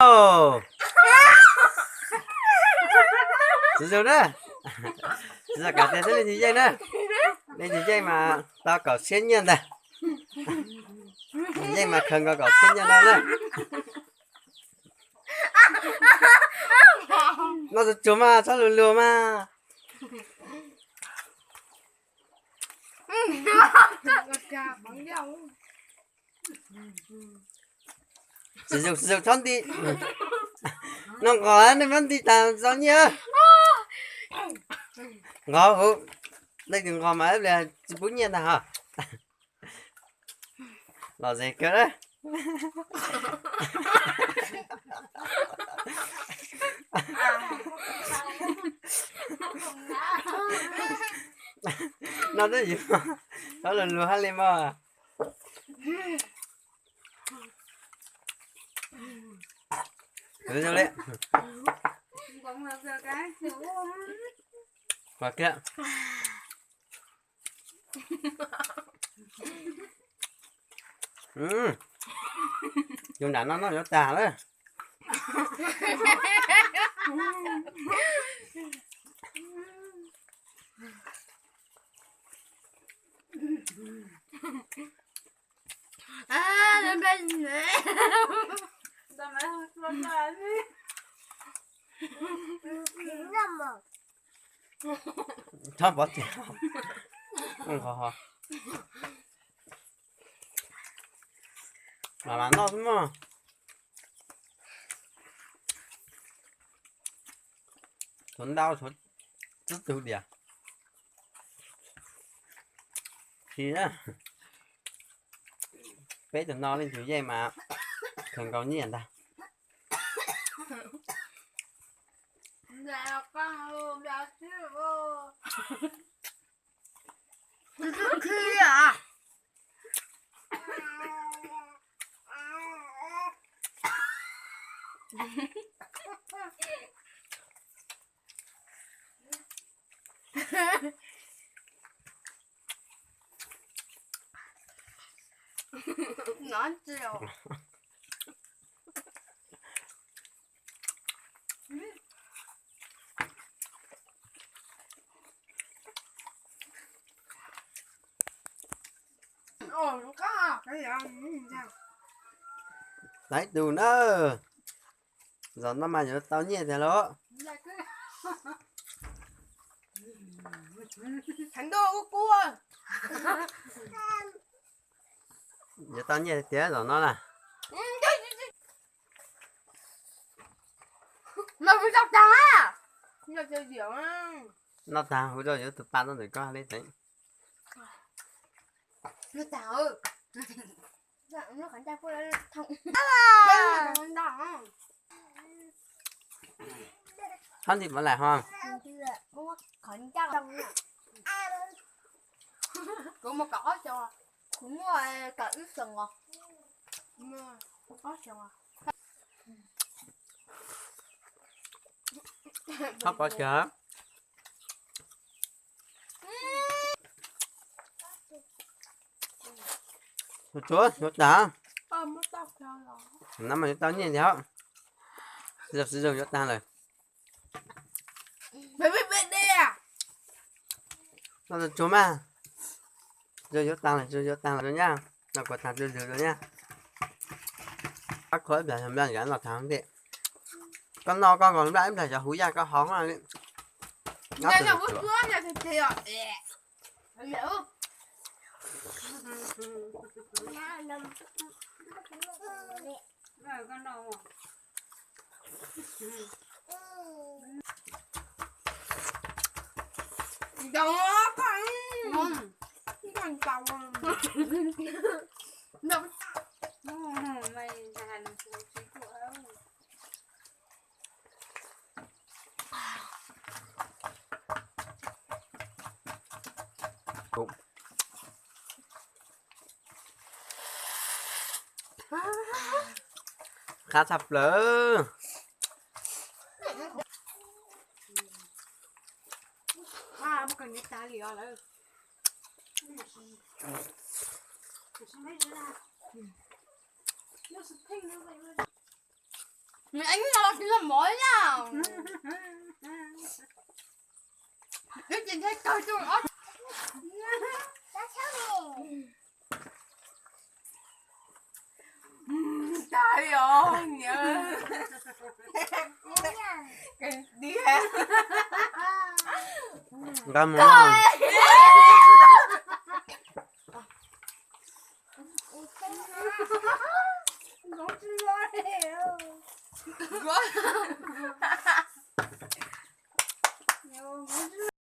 Oh. Sử dụng đó. Sử dụng cả tiền lên gì chơi nữa. Lên gì chơi mà tao có xuyên nhân ta. Gì mà không có xuyên nhân đâu nữa. Nó sẽ chúa mà, sao lùi lùa mà. Sử dụng thân đi. Nó có nên vẫn đi tao sao nhớ. Ngó hụ. Đây đừng ngó mà là bún nhiên nào hả. Là gì cơ đó. Nó đó gì mà. Đó là lùa hát lên mà. Cứ cho đấy. Và kia. Dùng đá nó tà đấy. Lên bên mẹ. Tao mẹ không làm đi. Thôi bỏ tiền. Khó. Mà nó đúng không? Thuần đau thuần rất tự địa. Thì á. Bé tụi nó lên chủ dây mà thường có nhiên ta. Dạ con dạ chưa. Khi à? Nó chiều. Nó có cái gì sao? Đấy đủ nữa. Giờ nó mà nhớ tao nhẹ thế đó. Thành đô của cua. Nhớ tao nhẹ thế rồi nó là. Nó bị đọc trắng á. Nó chơi gì á? Nó ta hồi rồi nhớ tụi ba nó được có lên đấy. Nó tao. Nó khẩn trương của nó thông. Hắn thì vẫn lại hoang. Nó khẩn trương. Cũng mà cỏ cho. Cũng là cỏ ít sừng à. Có sừng à. Hấp có chớ. Chúa đã. Mất tóc cho rồi. Nó mà tao nhẹ thế. Giờ sử dụng cho ta rồi. Mày biết bên đây à? Nó là chúa mà. Giờ cho ta rồi nha. Nó có thằng rồi nha. Bắt khối để làm ra cái là thằng đi. Con no con còn lại em phải cho húi ra có hóng rồi. Đây là bút chúa nhà thịt thịt à. Mày hiểu không? Rồi con đâu mà. Đó con. Con tàu. Đâu Mày thằng chị của ông. Cũng. Khá sắp lỡ. à mà cần cái tá gì đó đấy. Nó sẽ thích như vậy. anh nói chỉ là mới nào cái gì thế coi chung ớt Trời ơi, nhớ. Đi hả? Cảm ơn. Không xin lỗi.